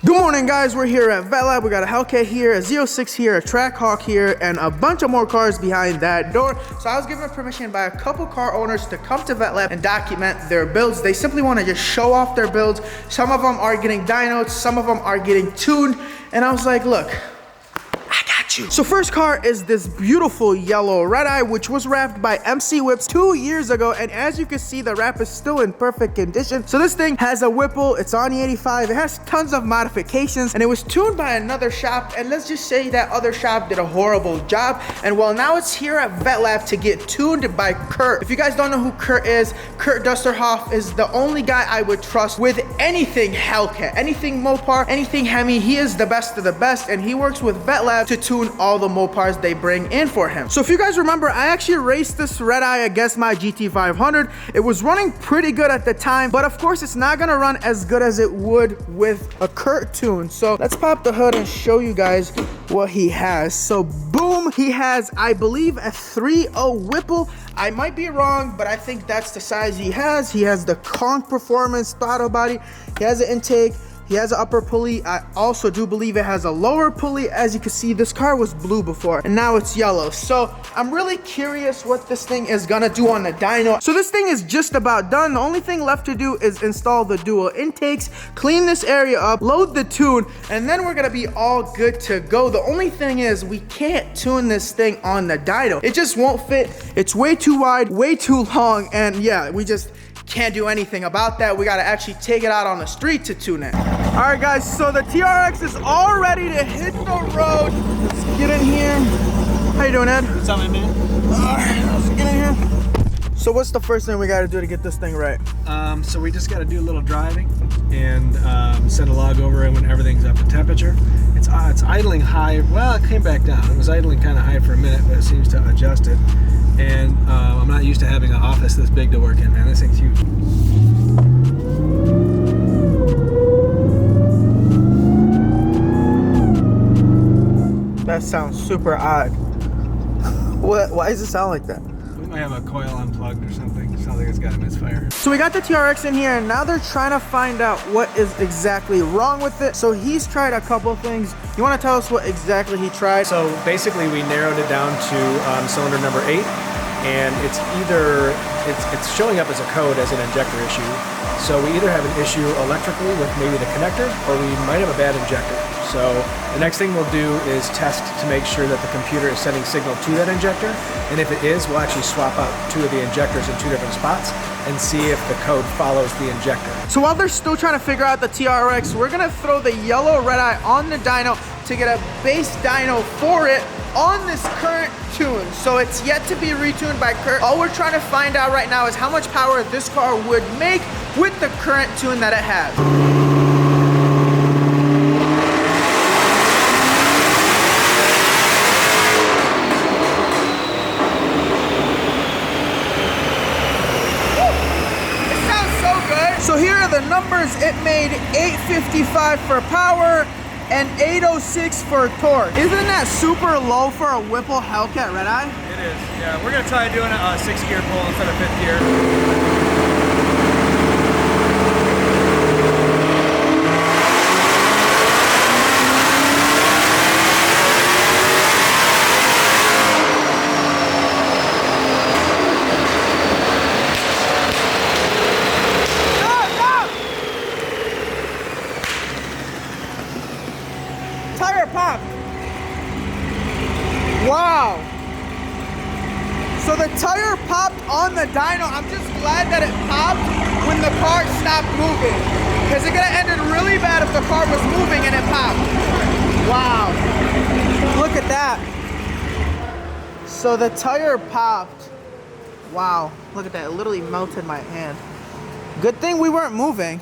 Good morning, guys. We're here at Vet Lab. We got a Hellcat here, a Z06 here, a Trackhawk here, and a bunch of more cars behind that door. So I was given permission by a couple car owners to come to Vet Lab and document their builds. They simply want to just show off their builds. Some of them are getting dynoed, some of them are getting tuned, and I was like, look, I got you. So first car is this beautiful yellow Redeye, which was wrapped by MC Whips 2 years ago, and as you can see, the wrap is still in perfect condition. So this thing has a Whipple, it's on the 85, it has tons of modifications, and it was tuned by another shop, and let's just say that other shop did a horrible job. And well, now it's here at Vet Lab to get tuned by Kurt. If you guys don't know who Kurt is, Kurt Dusterhoff is the only guy I would trust with anything Hellcat, anything Mopar, anything Hemi. He is the best of the best, and he works with Vet Lab to tune all the Mopars they bring in for him. So if you guys remember, I actually raced this Redeye against my GT500. It was running pretty good at the time, but of course it's not gonna run as good as it would with a Kurt tune. So let's pop the hood and show you guys what he has. So boom, he has, I believe, a 3.0 Whipple. I might be wrong, but I think that's the size he has. He has the Conk Performance throttle body. He has an intake. He has an upper pulley. I also do believe it has a lower pulley. As you can see, this car was blue before and now it's yellow. So I'm really curious what this thing is gonna do on the dyno. So this thing is just about done. The only thing left to do is install the dual intakes, clean this area up, load the tune, and then we're gonna be all good to go. The only thing is we can't tune this thing on the dyno. It just won't fit. It's way too wide, way too long, and yeah, we just can't do anything about that. We gotta actually take it out on the street to tune it. All right, guys, so the TRX is all ready to hit the road. Let's get in here. How you doing, Ed? What's up, man? All right, let's get in here. So what's the first thing we gotta do to get this thing right? So we just gotta do a little driving and send a log over when everything's up to temperature. It's idling high. Well, it came back down. It was idling kind of high for a minute, but it seems to adjust it. And I'm not used to having an office this big to work in, man. This thing's huge. That sounds super odd. Why does it sound like that? We might have a coil unplugged or something. Sounds like it's got a misfire. So we got the TRX in here, and now they're trying to find out what is exactly wrong with it. So he's tried a couple things. You want to tell us what exactly he tried? So basically we narrowed it down to cylinder number 8, and it's either, it's showing up as a code as an injector issue. So we either have an issue electrically with maybe the connector, or we might have a bad injector. So the next thing we'll do is test to make sure that the computer is sending signal to that injector. And if it is, we'll actually swap out 2 of the injectors in 2 different spots and see if the code follows the injector. So while they're still trying to figure out the TRX, we're gonna throw the yellow Redeye on the dyno to get a base dyno for it on this current tune. So it's yet to be retuned by Kurt. All we're trying to find out right now is how much power this car would make with the current tune that it has. So here are the numbers. It made 855 for power and 806 for torque. Isn't that super low for a Whipple Hellcat Redeye? It is, yeah. We're gonna try doing a 6-gear pull instead of 5th gear. Tire popped. Wow. So the tire popped on the dyno. I'm just glad that it popped when the car stopped moving, because it could have ended really bad if the car was moving and it popped. Wow. Look at that. So the tire popped. Wow. Look at that. It literally melted my hand. Good thing we weren't moving.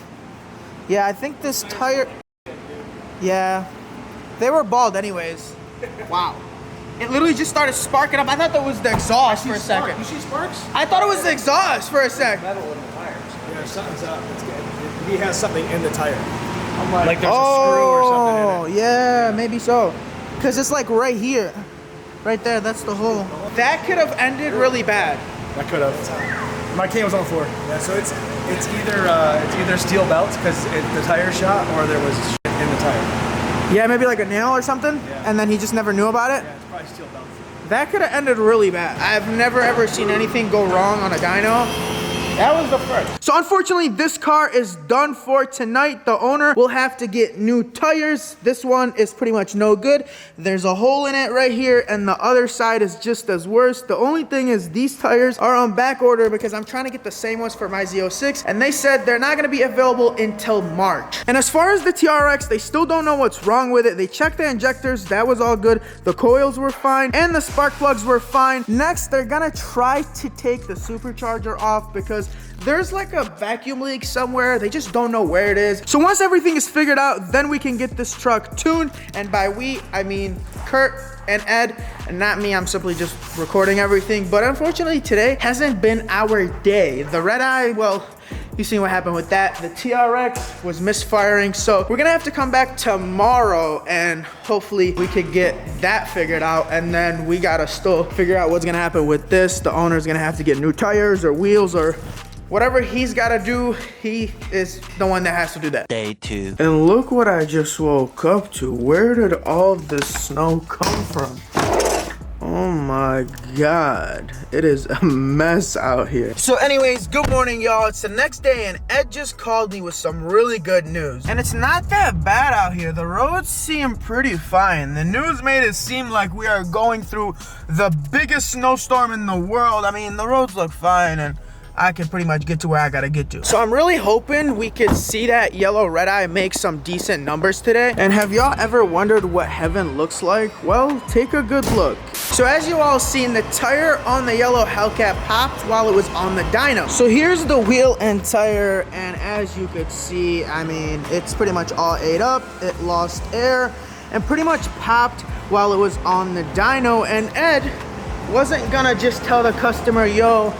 Yeah, I think this tire... Yeah. They were bald anyways. Wow. It literally just started sparking up. I thought that was the exhaust for a second. You see sparks? I thought it was the exhaust for a sec. Metal in the tires. Yeah, something's up. He has something in the tire. Like there's a screw or something in it. Yeah, maybe so. Because it's like right here. Right there, that's the hole. That could have ended really bad. That could have. My cane was on the floor. Yeah, so it's either steel belts because the tire shot, or there was shit in the tire. Yeah, maybe like a nail or something, and then he just never knew about it. Yeah, it's probably steel belt. That could have ended really bad. I've never ever seen anything go wrong on a dyno. That was the first. So unfortunately, this car is done for tonight. The owner will have to get new tires. This one is pretty much no good. There's a hole in it right here, and the other side is just as worse. The only thing is these tires are on back order because I'm trying to get the same ones for my Z06, and they said they're not gonna be available until March. And as far as the TRX, they still don't know what's wrong with it. They checked the injectors, that was all good. The coils were fine, and the spark plugs were fine. Next, they're gonna try to take the supercharger off because there's like a vacuum leak somewhere. They just don't know where it is. So once everything is figured out, then we can get this truck tuned. And by we, I mean Kurt and Ed, and not me. I'm simply just recording everything. But unfortunately, today hasn't been our day. The Redeye, well, you seen what happened with that. The TRX was misfiring. So we're gonna have to come back tomorrow and hopefully we could get that figured out. And then we gotta still figure out what's gonna happen with this. The owner's gonna have to get new tires or wheels or whatever he's gotta do. He is the one that has to do that. Day 2. And look what I just woke up to. Where did all this snow come from? Oh my God, it is a mess out here. So anyways, good morning y'all. It's the next day and Ed just called me with some really good news. And it's not that bad out here. The roads seem pretty fine. The news made it seem like we are going through the biggest snowstorm in the world. I mean, the roads look fine and I can pretty much get to where I gotta get to. So I'm really hoping we could see that yellow Redeye make some decent numbers today. And have y'all ever wondered what heaven looks like? Well, take a good look. So as you all seen, the tire on the yellow Hellcat popped while it was on the dyno. So here's the wheel and tire, and as you could see, I mean, it's pretty much all ate up. It lost air and pretty much popped while it was on the dyno. And Ed wasn't gonna just tell the customer, yo,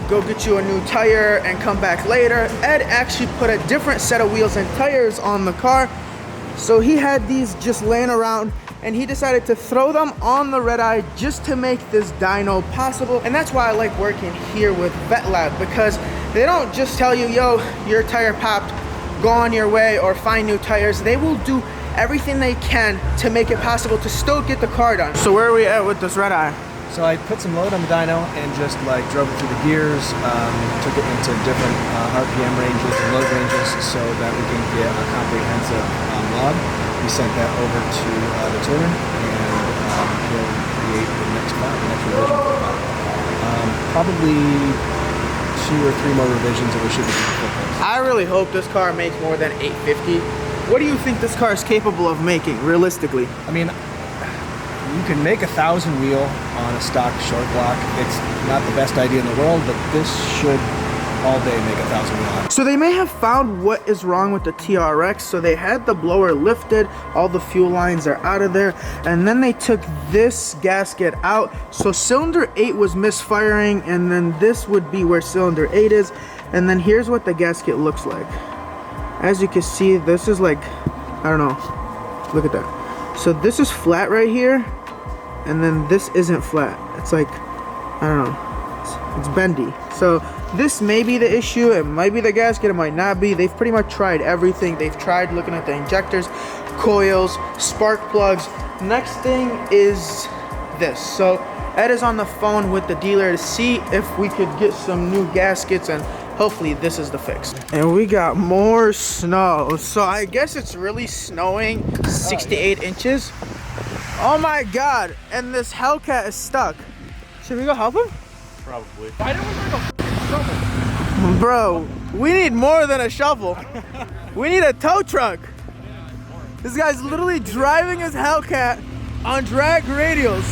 go get you a new tire and come back later. Ed actually put a different set of wheels and tires on the car. So he had these just laying around and he decided to throw them on the Redeye just to make this dyno possible. And that's why I like working here with VetLab, because they don't just tell you, yo, your tire popped, go on your way or find new tires. They will do everything they can to make it possible to still get the car done. So where are we at with this Redeye? So I put some load on the dyno and just like drove it through the gears, took it into different RPM ranges and load ranges so that we can get a comprehensive log. We sent that over to the tuner and he'll create the next file, the next revision for the file. Probably 2 or 3 more revisions and we should be good. I really hope this car makes more than 850. What do you think this car is capable of making, realistically? I mean, you can make a 1,000 wheel on a stock short block. It's not the best idea in the world, but this should all day make a 1,000 wheel. So they may have found what is wrong with the TRX. So they had the blower lifted, all the fuel lines are out of there, and then they took this gasket out. So cylinder 8 was misfiring, and then this would be where cylinder 8 is. And then here's what the gasket looks like. As you can see, this is like, I don't know, look at that. So this is flat right here, and then this isn't flat. It's like, I don't know, it's bendy. So this may be the issue. It might be the gasket, it might not be. They've pretty much tried everything. They've tried looking at the injectors, coils, spark plugs. Next thing is this. So Ed is on the phone with the dealer to see if we could get some new gaskets, and hopefully this is the fix. And we got more snow. So I guess it's really snowing 68 inches. Oh my God, and this Hellcat is stuck. Should we go help him? Probably. Why don't we bring a shovel? Bro, we need more than a shovel. We need a tow truck. This guy's literally driving his Hellcat on drag radials.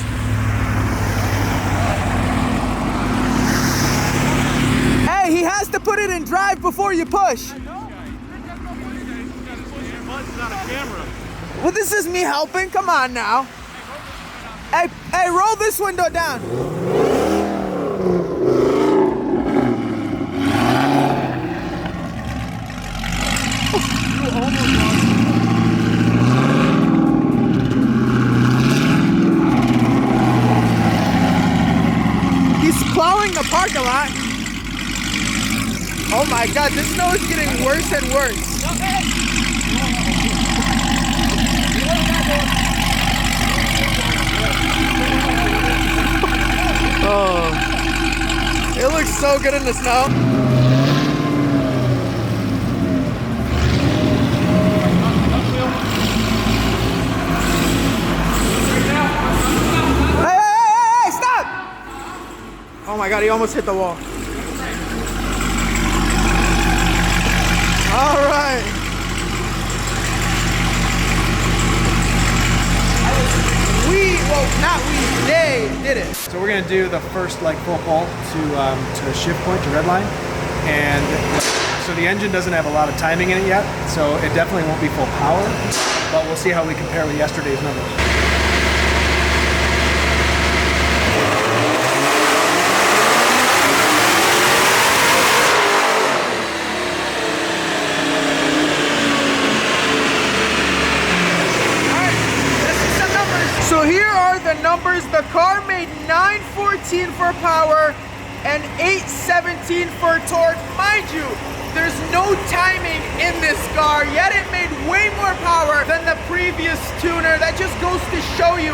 Hey, he has to put it in drive before you push. Well, this is me helping. Come on now. Hey, roll this window down. He's plowing the parking lot. Oh my God, this snow is getting worse and worse. so good in the snow. Hey, stop! Oh my God, he almost hit the wall. All right. They did it. So we're gonna do the first like full pull to the shift point to redline, and so the engine doesn't have a lot of timing in it yet, so it definitely won't be full power, but we'll see how we compare with yesterday's numbers. So here are the numbers. The car made 914 for power and 817 for torque. Mind you, there's no timing in this car, yet it made way more power than the previous tuner. That just goes to show you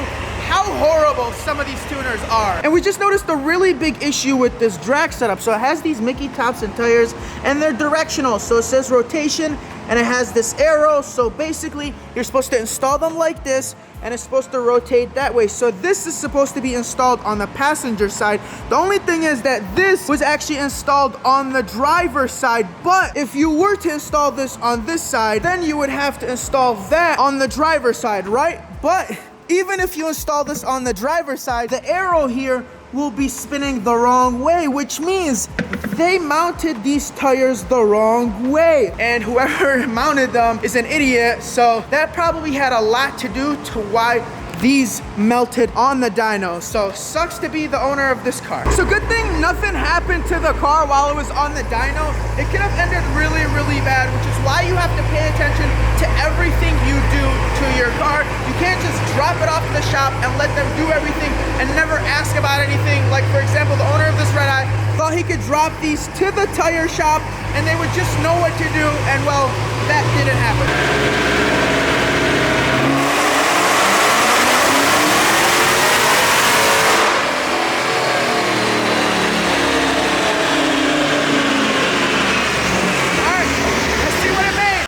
how horrible some of these tuners are. And we just noticed a really big issue with this drag setup. So it has these Mickey tops and tires, and they're directional. So it says rotation, and it has this arrow. So basically, you're supposed to install them like this, and it's supposed to rotate that way. So this is supposed to be installed on the passenger side. The only thing is that this was actually installed on the driver's side, but if you were to install this on this side, then you would have to install that on the driver's side, right? But even if you install this on the driver's side, the arrow here will be spinning the wrong way, which means they mounted these tires the wrong way. And whoever mounted them is an idiot, so that probably had a lot to do to why these melted on the dyno. So sucks to be the owner of this car. So good thing nothing happened to the car while it was on the dyno. It could have ended really, really bad, which is why you have to pay attention to everything you do to your car. You can't just drop it off to the shop and let them do everything and never ask about anything. Like for example, the owner of this Redeye thought he could drop these to the tire shop and they would just know what to do, and well, that didn't happen.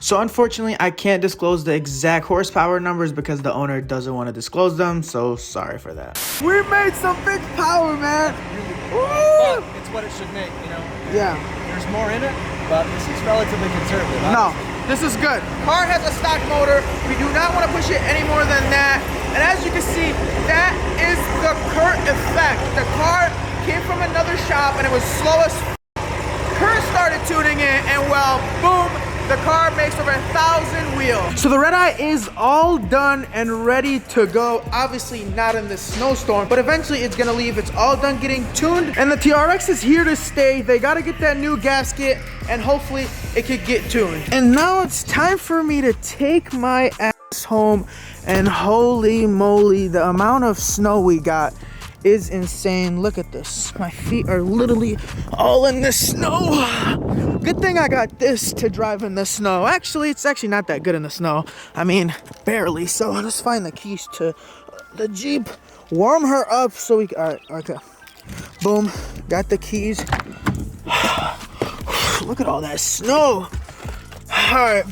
So unfortunately, I can't disclose the exact horsepower numbers because the owner doesn't want to disclose them, so sorry for that. We made some big power, man. But it's what it should make, you know? Yeah. There's more in it, but this is relatively conservative. No, this is good. Car has a stock motor. We do not want to push it any more than that. And as you can see, that is the Kurt effect. The car came from another shop and it was slow as f***. Kurt started tuning in and well, boom, the car makes over 1,000 wheels. So the Redeye is all done and ready to go. Obviously not in this snowstorm, but eventually it's gonna leave. It's all done getting tuned, and the TRX is here to stay. They gotta get that new gasket, and hopefully it could get tuned. And now it's time for me to take my ass home, and holy moly, the amount of snow we got is insane. Look at this. My feet are literally all in the snow. Good thing I got this to drive in the snow. Actually, it's actually not that good in the snow. I mean, barely. So let's find the keys to the Jeep, warm her up so we, all right, okay. Boom, got the keys. Look at all that snow. All right,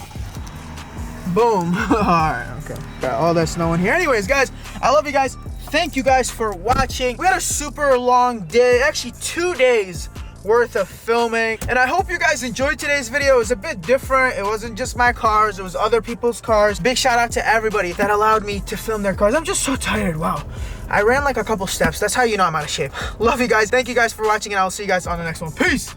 boom. All right, okay. Got all that snow in here. Anyways, guys, I love you guys. Thank you guys for watching. We had a super long day, actually 2 days worth of filming, and I hope you guys enjoyed today's video. It was a bit different. It wasn't just my cars, it was other people's cars. Big shout out to everybody that allowed me to film their cars. I'm just so tired. Wow, I ran like a couple steps. That's how you know I'm out of shape. Love you guys. Thank you guys for watching, and I'll see you guys on the next one. Peace.